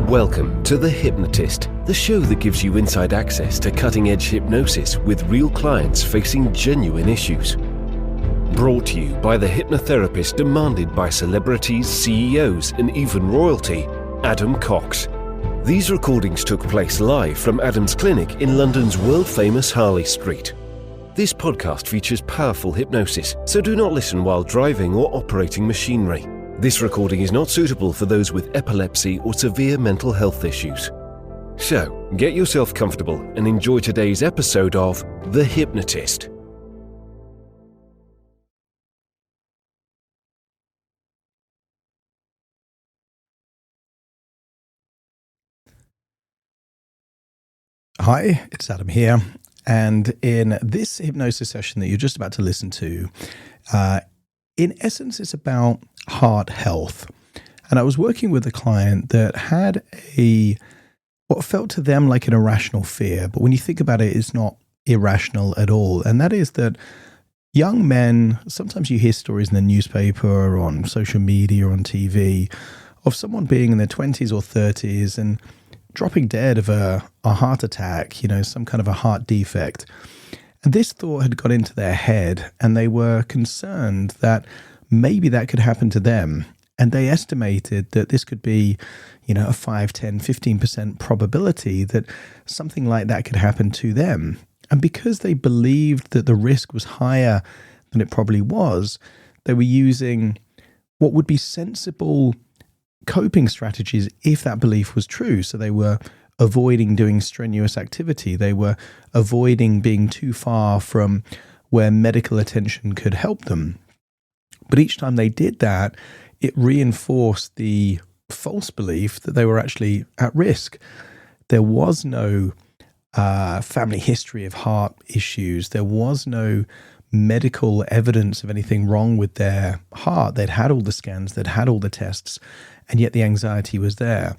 Welcome to The Hypnotist, the show that gives you inside access to cutting-edge hypnosis with real clients facing genuine issues. Brought to you by the hypnotherapist demanded by celebrities, CEOs, and even royalty, Adam Cox. These recordings took place live from Adam's clinic in London's world-famous Harley Street. This podcast features powerful hypnosis, so do not listen while driving or operating machinery. This recording is not suitable for those with epilepsy or severe mental health issues. So, get yourself comfortable and enjoy today's episode of The Hypnotist. Hi, it's Adam here, and in this hypnosis session that you're just about to listen to, in essence, it's about heart health. And I was working with a client that had what felt to them like an irrational fear, but when you think about it, it's not irrational at all. And that is that young men, sometimes you hear stories in the newspaper or on social media or on TV of someone being in their 20s or 30s and dropping dead of a heart attack, some kind of a heart defect. And this thought had got into their head, and they were concerned that maybe that could happen to them. And they estimated that this could be, a 5, 10, 15% probability that something like that could happen to them. And because they believed that the risk was higher than it probably was, they were using what would be sensible coping strategies if that belief was true. So they were avoiding doing strenuous activity. They were avoiding being too far from where medical attention could help them. But each time they did that, it reinforced the false belief that they were actually at risk. There was no family history of heart issues. There was no medical evidence of anything wrong with their heart. They'd had all the scans, they'd had all the tests, and yet the anxiety was there.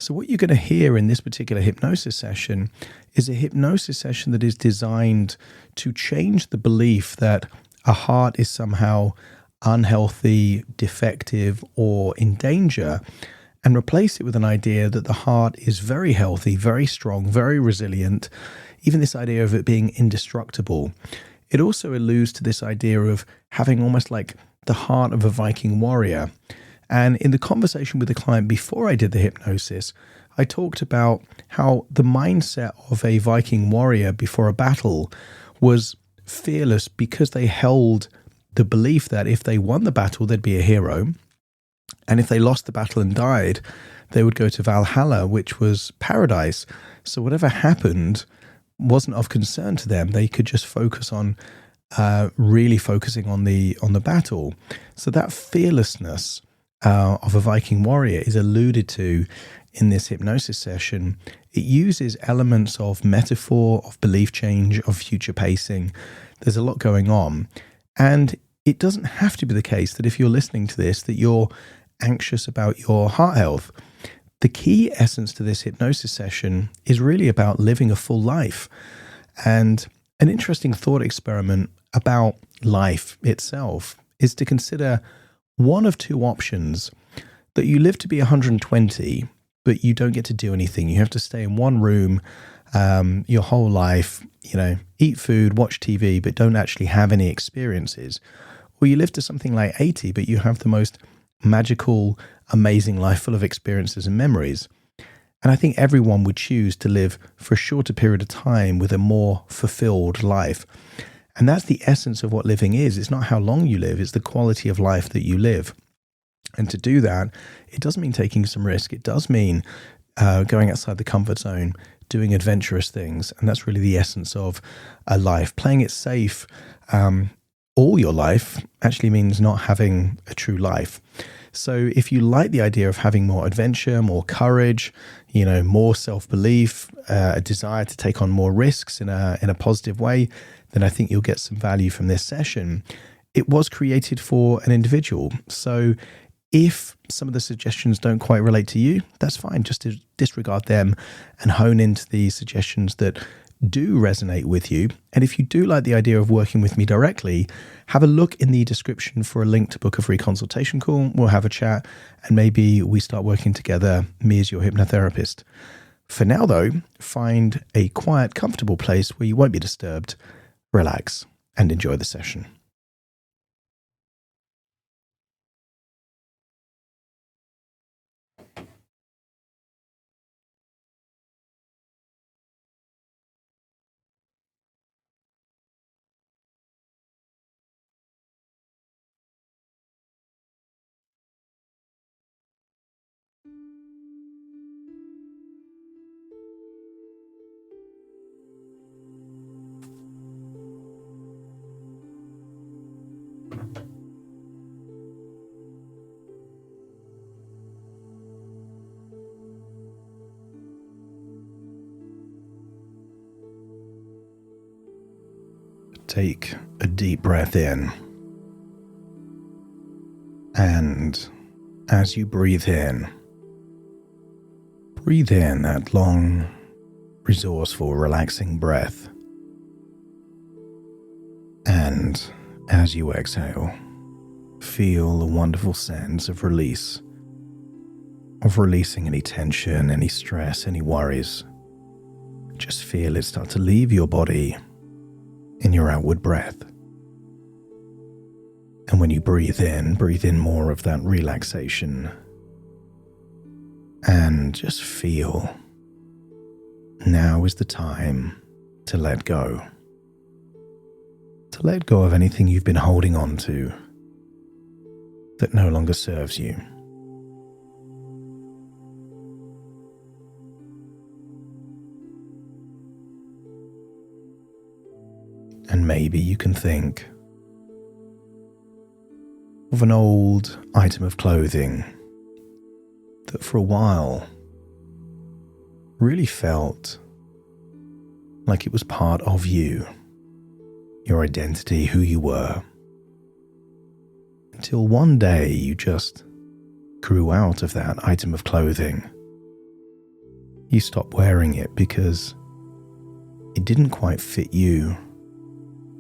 So what you're going to hear in this particular hypnosis session is a hypnosis session that is designed to change the belief that a heart is somehow unhealthy, defective, or in danger, and replace it with an idea that the heart is very healthy, very strong, very resilient, even this idea of it being indestructible. It also alludes to this idea of having almost like the heart of a Viking warrior. And in the conversation with the client before I did the hypnosis, I talked about how the mindset of a Viking warrior before a battle was fearless because they held the belief that if they won the battle, they'd be a hero. And if they lost the battle and died, they would go to Valhalla, which was paradise. So whatever happened wasn't of concern to them. They could just focus on really focusing on the battle. So that fearlessness of a Viking warrior is alluded to in this hypnosis session. It uses elements of metaphor, of belief change, of future pacing. There's a lot going on. And it doesn't have to be the case that if you're listening to this, that you're anxious about your heart health. The key essence to this hypnosis session is really about living a full life. And an interesting thought experiment about life itself is to consider one of two options: that you live to be 120, but you don't get to do anything. You have to stay in one room your whole life, eat food, watch TV, but don't actually have any experiences. Or you live to something like 80, but you have the most magical, amazing life full of experiences and memories. And I think everyone would choose to live for a shorter period of time with a more fulfilled life. And that's the essence of what living is. It's not how long you live, it's the quality of life that you live. And to do that, it does mean taking some risk. It does mean going outside the comfort zone, doing adventurous things. And that's really the essence of a life. Playing it safe all your life actually means not having a true life. So if you like the idea of having more adventure, more courage, more self-belief, a desire to take on more risks in a positive way, then I think you'll get some value from this session. It was created for an individual. So if some of the suggestions don't quite relate to you, that's fine. Just to disregard them and hone into the suggestions that do resonate with you, and if you do like the idea of working with me directly, have a look in the description for a link to book a free consultation call. We'll have a chat, and maybe we start working together, me as your hypnotherapist. For now, though, find a quiet, comfortable place where you won't be disturbed, relax, and enjoy the session. Take a deep breath in, and as you breathe in that long, resourceful, relaxing breath. And as you exhale, feel a wonderful sense of release, of releasing any tension, any stress, any worries. Just feel it start to leave your body in your outward breath. And when you breathe in more of that relaxation. And just feel now is the time to let go. To let go of anything you've been holding on to that no longer serves you. And maybe you can think of an old item of clothing that for a while really felt like it was part of you, your identity, who you were, until one day you just grew out of that item of clothing. You stopped wearing it because it didn't quite fit you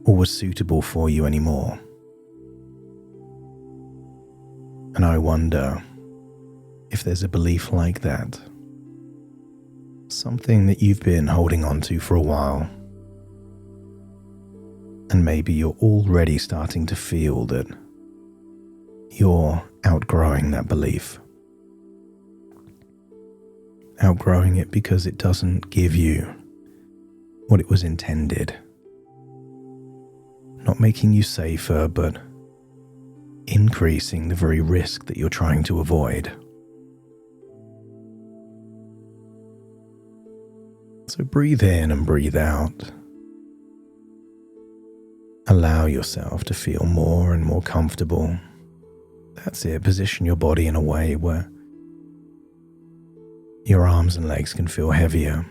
or was suitable for you anymore. And I wonder if there's a belief like that, something that you've been holding on to for a while, and maybe you're already starting to feel that you're outgrowing that belief. Outgrowing it because it doesn't give you what it was intended. Not making you safer, but increasing the very risk that you're trying to avoid. So breathe in and breathe out. Allow yourself to feel more and more comfortable. That's it. Position your body in a way where your arms and legs can feel heavier.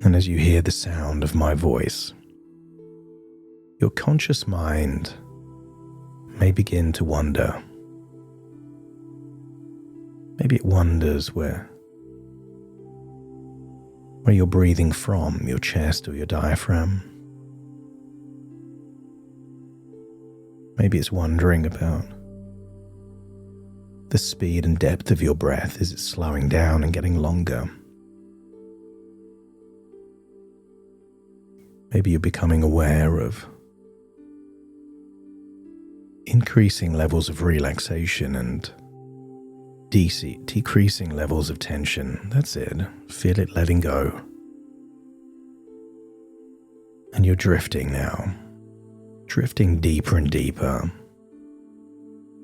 And as you hear the sound of my voice, your conscious mind may begin to wander. Maybe it wanders where you're breathing from, your chest or your diaphragm. Maybe it's wondering about the speed and depth of your breath. Is it slowing down and getting longer? Maybe you're becoming aware of increasing levels of relaxation and decreasing levels of tension. That's it. Feel it letting go. And you're drifting now. Drifting deeper and deeper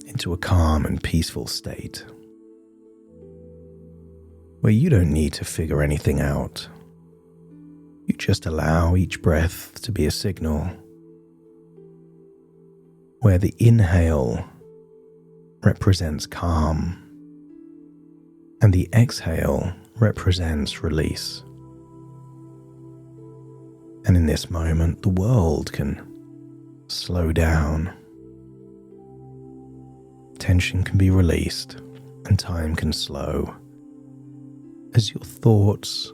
into a calm and peaceful state where you don't need to figure anything out. You just allow each breath to be a signal where the inhale represents calm and the exhale represents release. And in this moment, the world can slow down. Tension can be released and time can slow as your thoughts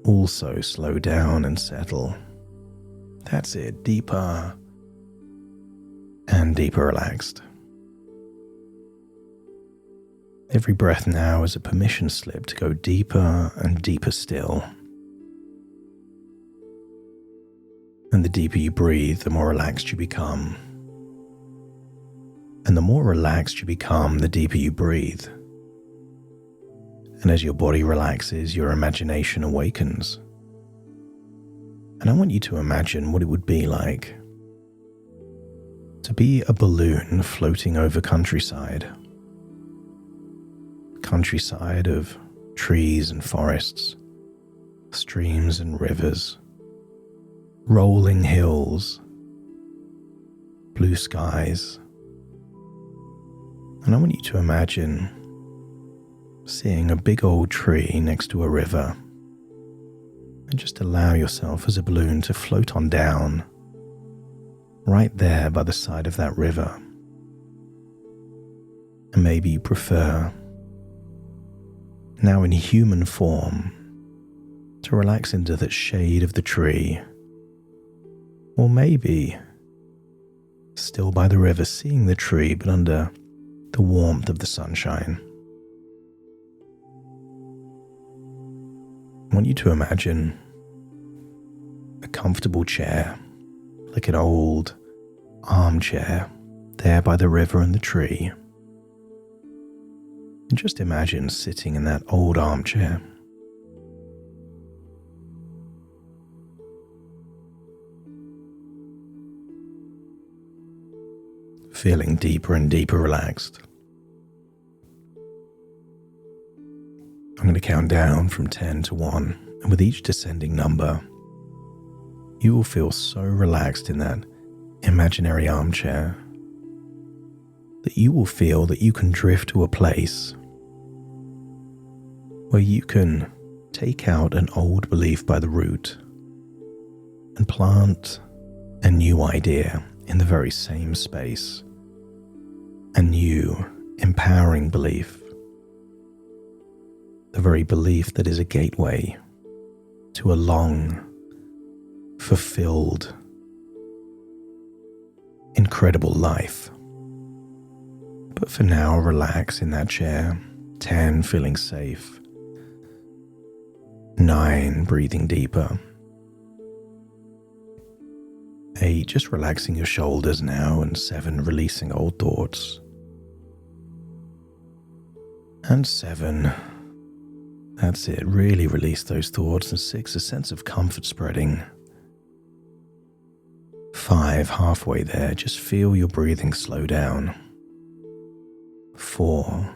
also slow down and settle. That's it, deeper and deeper relaxed. Every breath now is a permission slip to go deeper and deeper still. And the deeper you breathe, the more relaxed you become. And the more relaxed you become, the deeper you breathe. And as your body relaxes, your imagination awakens. And I want you to imagine what it would be like to be a balloon floating over countryside. Countryside of trees and forests, streams and rivers, rolling hills, blue skies. And I want you to imagine seeing a big old tree next to a river, and just allow yourself as a balloon to float on down right there by the side of that river. And maybe you prefer, now in human form, to relax into the shade of the tree, or maybe still by the river, seeing the tree but under the warmth of the sunshine. I want you to imagine a comfortable chair, like an old armchair, there by the river and the tree. And just imagine sitting in that old armchair. Feeling deeper and deeper relaxed. I'm going to count down from 10 to 1, and with each descending number, you will feel so relaxed in that imaginary armchair that you will feel that you can drift to a place where you can take out an old belief by the root and plant a new idea in the very same space, a new empowering belief. The very belief that is a gateway to a long, fulfilled, incredible life. But for now, relax in that chair. 10, feeling safe. 9, breathing deeper. 8, just relaxing your shoulders now, and 7, releasing old thoughts. And 7, that's it, really release those thoughts. And 6, a sense of comfort spreading. 5, halfway there, just feel your breathing slow down. 4,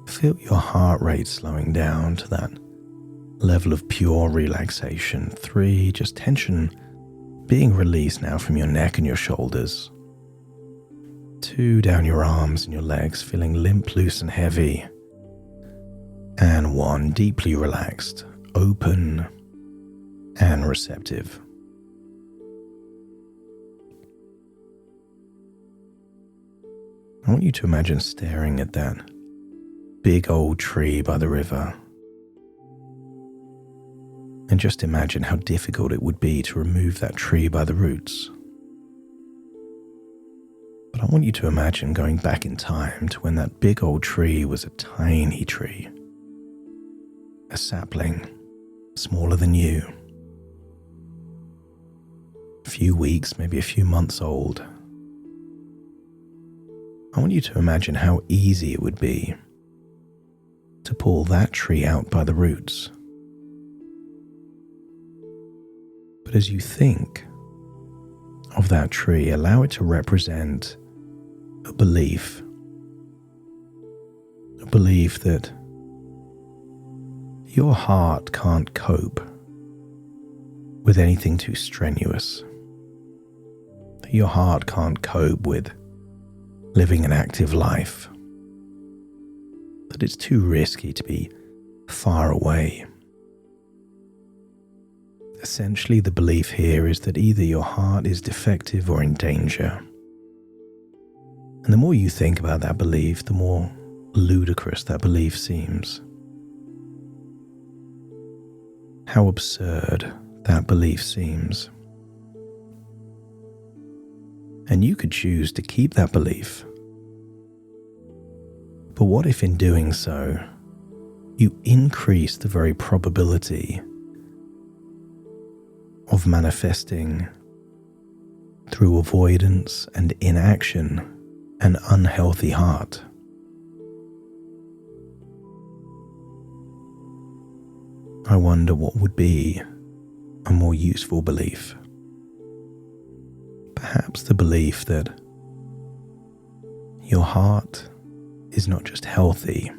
feel your heart rate slowing down to that level of pure relaxation. 3, just tension being released now from your neck and your shoulders. 2, down your arms and your legs, feeling limp, loose and heavy. And 1, deeply relaxed, open and receptive. I want you to imagine staring at that big old tree by the river. And just imagine how difficult it would be to remove that tree by the roots. But I want you to imagine going back in time to when that big old tree was a tiny tree. A sapling, smaller than you. A few weeks, maybe a few months old. I want you to imagine how easy it would be to pull that tree out by the roots. But as you think of that tree, allow it to represent a belief that your heart can't cope with anything too strenuous. That your heart can't cope with living an active life. That it's too risky to be far away. Essentially, the belief here is that either your heart is defective or in danger. And the more you think about that belief, the more ludicrous that belief seems. how absurd that belief seems. And you could choose to keep that belief. But what if in doing so, you increase the very probability of manifesting through avoidance and inaction an unhealthy heart? I wonder what would be a more useful belief. Perhaps the belief that your heart is not just healthy,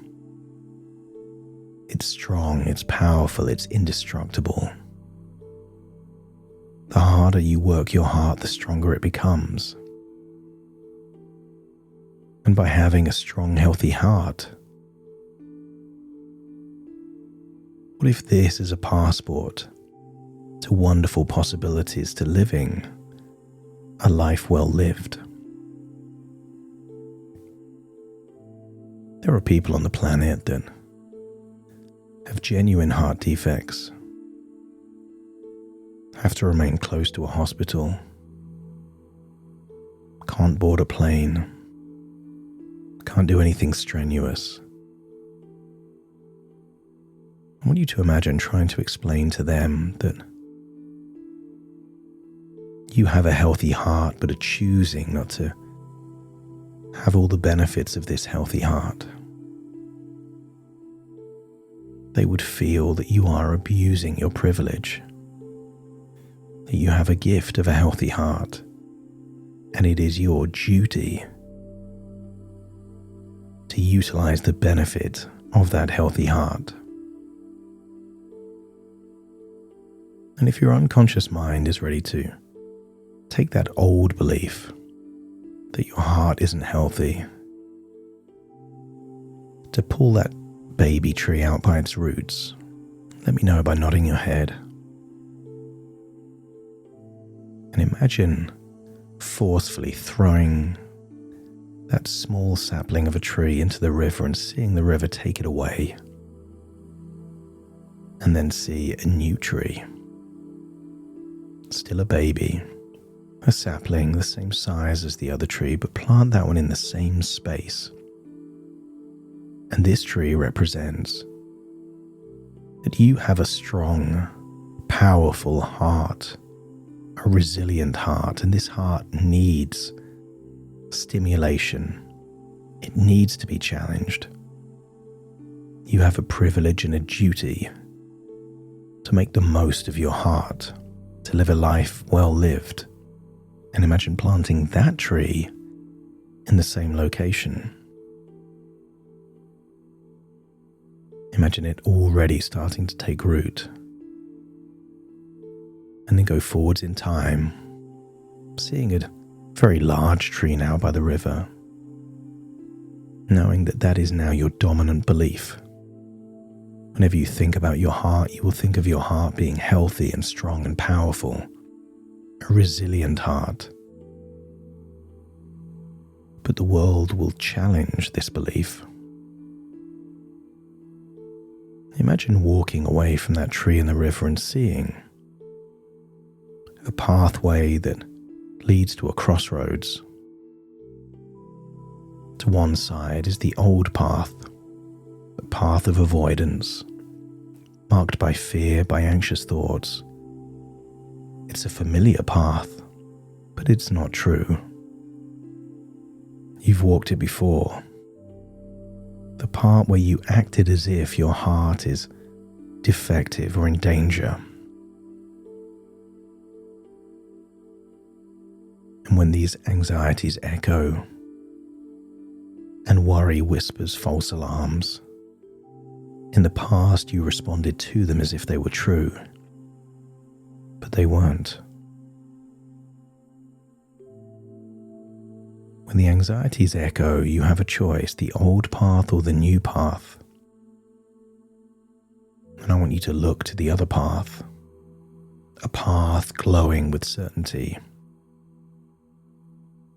it's strong, it's powerful, it's indestructible. The harder you work your heart, the stronger it becomes. And by having a strong, healthy heart, what if this is a passport to wonderful possibilities, to living a life well lived? There are people on the planet that have genuine heart defects, have to remain close to a hospital, can't board a plane, can't do anything strenuous. I want you to imagine trying to explain to them that you have a healthy heart but are choosing not to have all the benefits of this healthy heart. They would feel that you are abusing your privilege, that you have a gift of a healthy heart, and it is your duty to utilize the benefit of that healthy heart. And if your unconscious mind is ready to take that old belief that your heart isn't healthy, to pull that baby tree out by its roots, let me know by nodding your head. And imagine forcefully throwing that small sapling of a tree into the river and seeing the river take it away. And then see a new tree, still a baby, a sapling the same size as the other tree, but plant that one in the same space. And this tree represents that you have a strong, powerful heart, a resilient heart, and this heart needs stimulation. It needs to be challenged. You have a privilege and a duty to make the most of your heart, to live a life well lived. And imagine planting that tree in the same location. Imagine it already starting to take root. And then go forwards in time, seeing a very large tree now by the river, knowing that that is now your dominant belief. Whenever you think about your heart, you will think of your heart being healthy and strong and powerful, a resilient heart. But the world will challenge this belief. Imagine walking away from that tree in the river and seeing a pathway that leads to a crossroads. To one side is the old path, the path of avoidance, marked by fear, by anxious thoughts. It's a familiar path, but it's not true. You've walked it before. The part where you acted as if your heart is defective or in danger. And when these anxieties echo and worry whispers false alarms, in the past you responded to them as if they were true, but they weren't. When the anxieties echo, you have a choice, the old path or the new path. And I want you to look to the other path, a path glowing with certainty.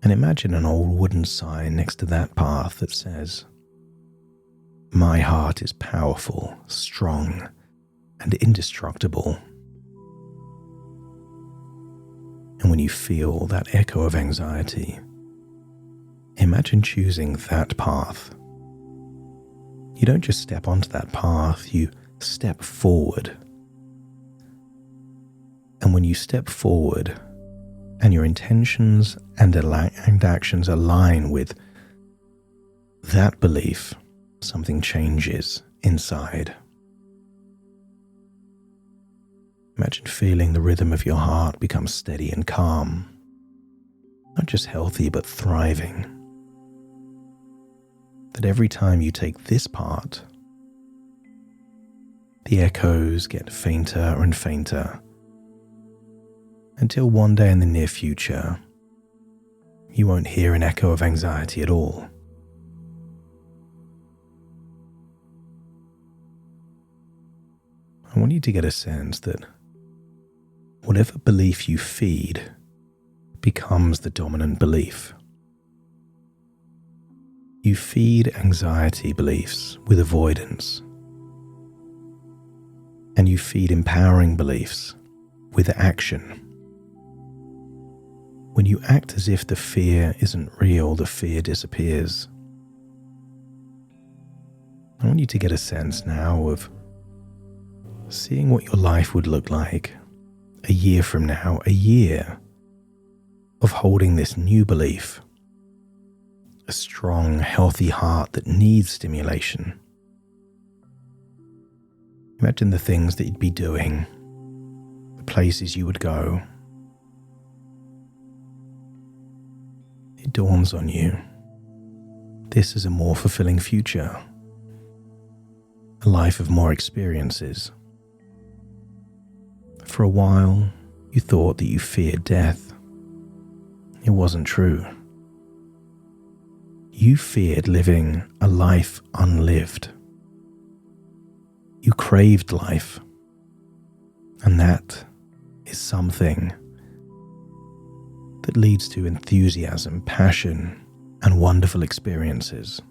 And imagine an old wooden sign next to that path that says, "My heart is powerful, strong, and indestructible. And when you feel that echo of anxiety, imagine choosing that path. You don't just step onto that path, you step forward. And when you step forward and your intentions and actions align with that belief, something changes inside. Imagine feeling the rhythm of your heart become steady and calm, not just healthy but thriving. That every time you take this part, the echoes get fainter and fainter, until one day in the near future, you won't hear an echo of anxiety at all. I want you to get a sense that whatever belief you feed becomes the dominant belief. You feed anxiety beliefs with avoidance, and you feed empowering beliefs with action. When you act as if the fear isn't real, the fear disappears. I want you to get a sense now of seeing what your life would look like a year from now, a year of holding this new belief, a strong, healthy heart that needs stimulation. Imagine the things that you'd be doing, the places you would go. It dawns on you, this is a more fulfilling future, a life of more experiences. For a while, you thought that you feared death. It wasn't true. You feared living a life unlived. You craved life, and that is something that leads to enthusiasm, passion, and wonderful experiences.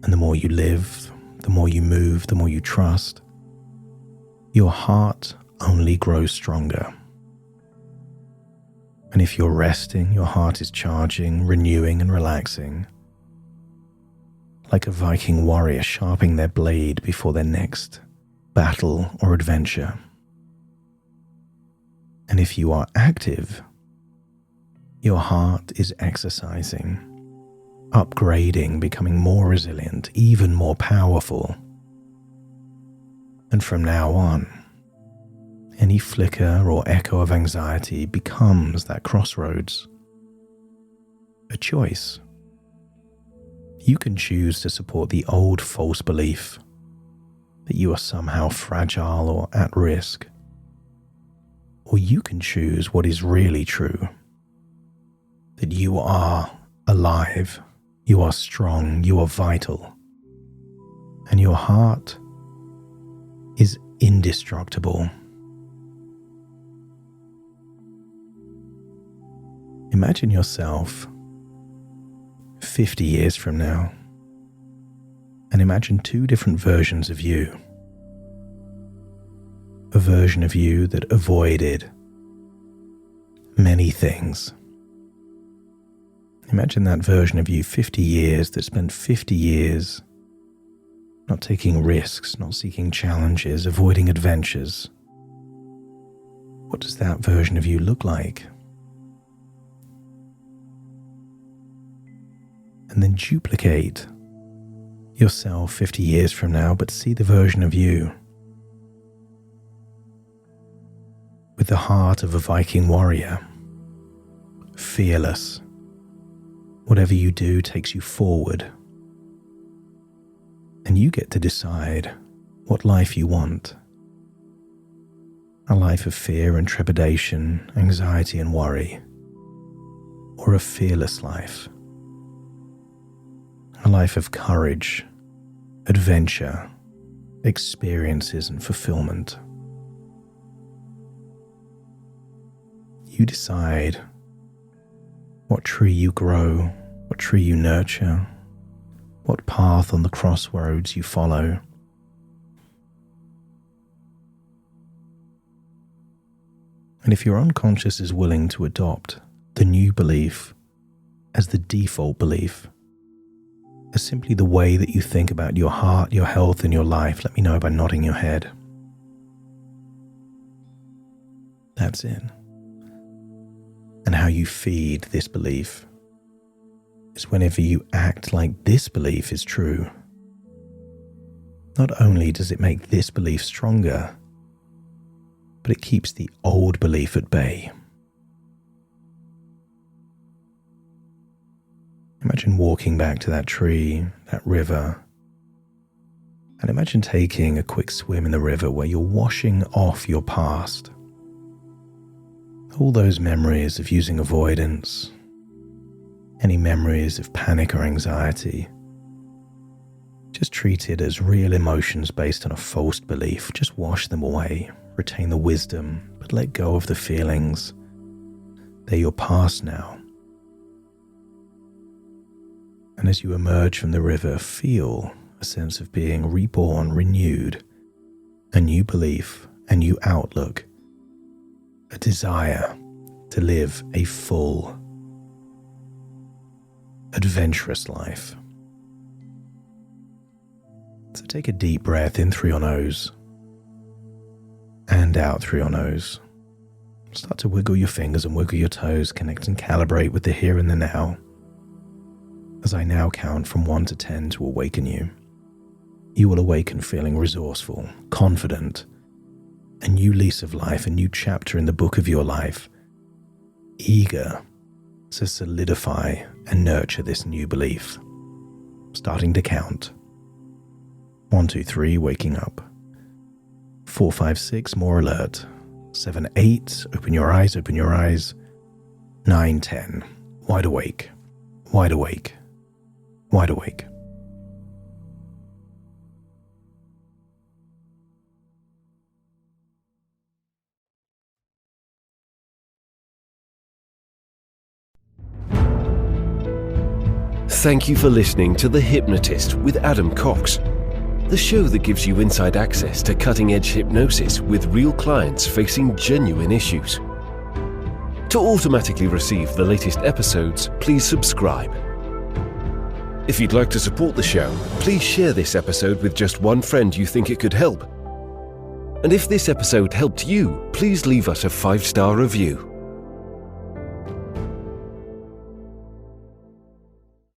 And the more you live, the more you move, the more you trust, your heart only grows stronger. And if you're resting, your heart is charging, renewing, and relaxing, like a Viking warrior sharpening their blade before their next battle or adventure. And if you are active, your heart is exercising, upgrading, becoming more resilient, even more powerful. And from now on, any flicker or echo of anxiety becomes that crossroads, a choice. You can choose to support the old false belief that you are somehow fragile or at risk, or you can choose what is really true, that you are alive, you are strong, you are vital, and your heart is indestructible. Imagine yourself 50 years from now, and imagine two different versions of you. A version of you that avoided many things. Imagine that version of you 50 years that spent 50 years not taking risks, not seeking challenges, avoiding adventures. What does that version of you look like? And then duplicate yourself 50 years from now, but see the version of you with the heart of a Viking warrior, fearless. Whatever you do takes you forward, and you get to decide what life you want. A life of fear and trepidation, anxiety and worry, or a fearless life. A life of courage, adventure, experiences and fulfillment. You decide what tree you grow, what tree you nurture, what path on the crossroads you follow. And if your unconscious is willing to adopt the new belief as the default belief, as simply the way that you think about your heart, your health, and your life, let me know by nodding your head. That's it. And how you feed this belief is whenever you act like this belief is true, not only does it make this belief stronger, but it keeps the old belief at bay. Imagine walking back to that tree, that river, and imagine taking a quick swim in the river where you're washing off your past. All those memories of using avoidance, any memories of panic or anxiety, just treat it as real emotions based on a false belief. Just wash them away, retain the wisdom, but let go of the feelings. They're your past now. And as you emerge from the river, feel a sense of being reborn, renewed, a new belief, a new outlook, a desire to live a full, adventurous life. So take a deep breath in through your nose and out through your nose. Start to wiggle your fingers and wiggle your toes, connect and calibrate with the here and the now. As I now count from 1 to 10 to awaken you, you will awaken feeling resourceful, confident, a new lease of life, a new chapter in the book of your life, eager to solidify and nurture this new belief. Starting to count. 1, 2, 3, waking up. 4, 5, 6, more alert. 7, 8, open your eyes, open your eyes. 9, 10, wide awake, wide awake, wide awake. Thank you for listening to The Hypnotist with Adam Cox, the show that gives you inside access to cutting-edge hypnosis with real clients facing genuine issues. To automatically receive the latest episodes, please subscribe. If you'd like to support the show, please share this episode with just one friend you think it could help. And if this episode helped you, please leave us a 5-star review.